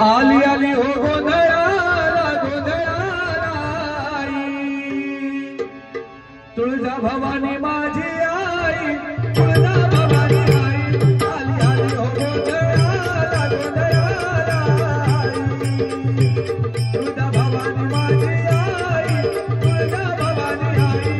आली आली हो गोंधळाला गोंधळाला तुळजा भवानी माझी आई तुळजा भवानी आई आली आली हो गोंधळाला गोंधळाला तुळजा भवानी माझी आई तुळजा भवानी आई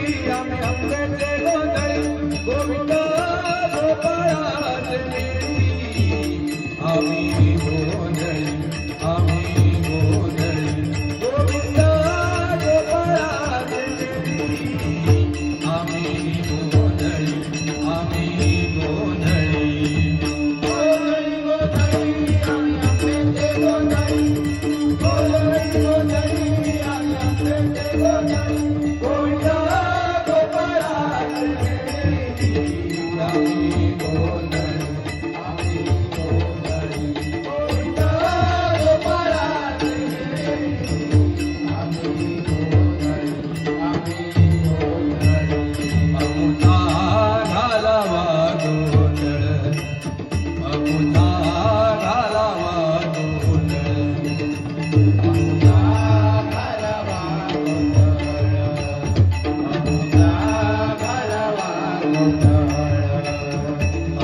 आम्ही आंब्याचे गोंधळी गोविंद गोपाळाचे आम्ही गोंधळी आम्ही गोंधळी गोविंद गोपाळाचे आम्ही गोंधळी आम्ही गोंधळी गोंधळी गोंधळी आम्ही आंब्याचे गोंधळी गोंधळी गोंधळी आम्ही आंब्याचे गोंधळी गोविंद गोपाळाचे आम्ही गोंधळी आम्ही गोंधळी गोविंद गोपाळाचे आम्ही गोंधळी आम्ही गोंधळी अमुता घालावा गोंधळ अमुता घालावा गोंधळ अमुता घालावा गोंधळ अमुता घालावा गोंधळ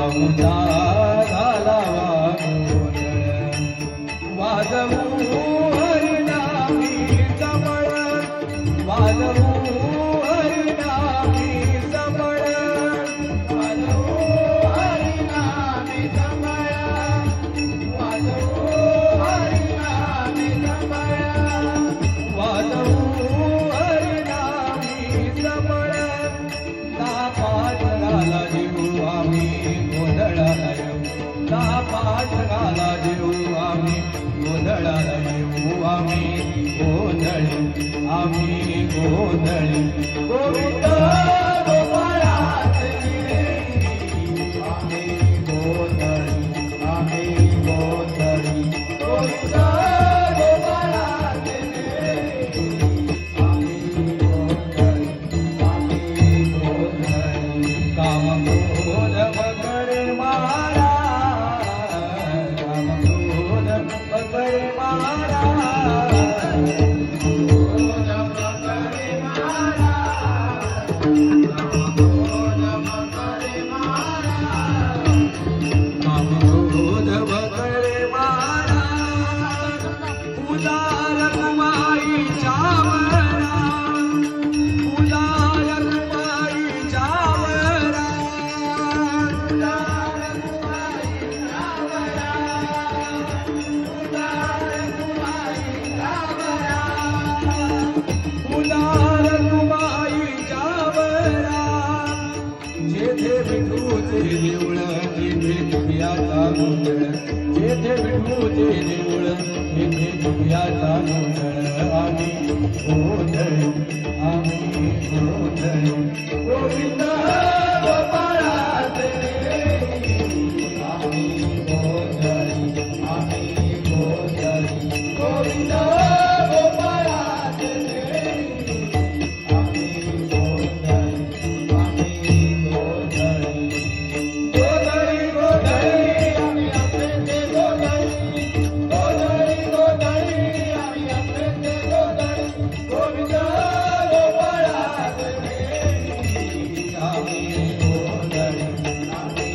अमुता घालावा गोंधळ वाजवू हरिनामी समळ वाजवू हरिनामी समळ वाजवू हरिनामी समळ वाजवू हरिनामी समळ वाजवू हरिनामी समळ दहा पाच घाला देऊ आम्ही गोंधळाला येऊ दहा पाच घाला देऊ आम्ही गोंधळाला येऊ आम्ही गोंधळी आम्ही गोंधळी गोविंद गोपाळाचे आम्ही गोंधळी आम्ही गोंधळी गोविंद गोपाळाचे आम्ही गोंधळी आम्ही गोंधळी कामक्रोध पकडे मारा कामक्रोध पकडे मारा क्रोध पकडे मारा कामक्रोध पकडे मारा कामक्रोध पकडे मारा उदार कुमारी चावरा उदार कुमारी चावरा उदार कुमारी चावरा उदार कुमारी चावरा उदार कुमारी चावरा जेथे विठूचे देऊळ तेथे दुनियाचा गोंधळ जेथे विठूचे देऊळ तेथे दुनियाचा गोंधळ आम्ही गोंधळी आम्ही गोंधळी गोविंद गोपाळाचे आम्ही गोंधळी आम्ही गोंधळी गोविंद गोपाळाचे आम्ही गोंधळी आम्ही गोंधळी गोंधळी गोंधळी आम्ही आंब्याचे गोंधळी गोंधळी गोंधळी आम्ही आंब्याचे गोंधळी गोविंद गोपाळाचे आम्ही गोंधळी आम्ही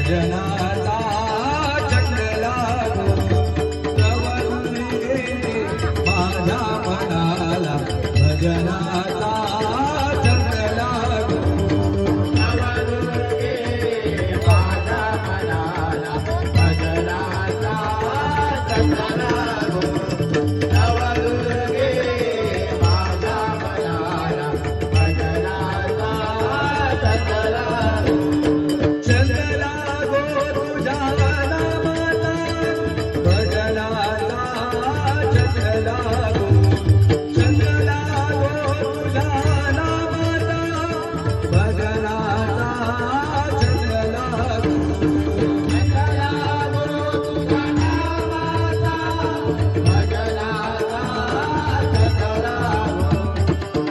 भजनाचा छंद लागो नवदुर्गे माझ्या मनाला भजनाचा छंद लागो नवदुर्गे माझ्या मनाला भजनाचा छंद लागो नवदुर्गे माझ्या मनाला भजनाचा छंद लागो छंद लागो तुझ्या नामाला भजनाचा छंद लागो छंद लागो तुझ्या नामाला भजनाचा छंद लागो छंद लागो तुझ्या नामाला भजनाचा छंद लागो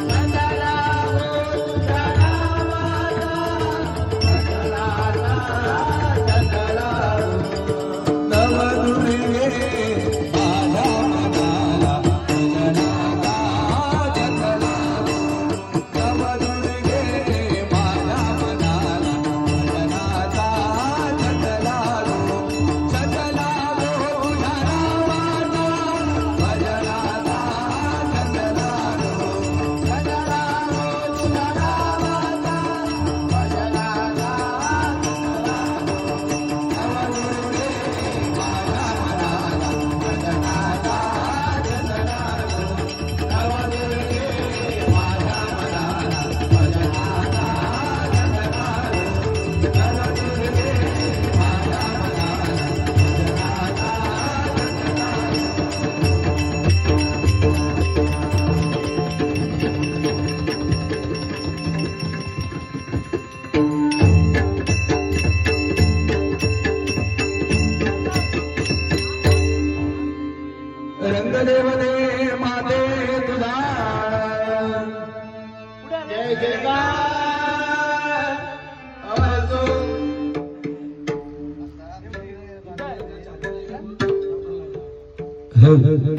छंद लागो तुझ्या नामाला नवदुर्गे माझ्या मनाला भजनाचा छंद लागो नवदुर्गे माझ्या मनाला भजनाचा छंद लागो छंद लागो तुझ्या नामाचा भजनाचा छंद लागो छंद लागो तुझ्या नामाचा भजनाचा रंगदेवने माते तुझा जय जयकार असो हो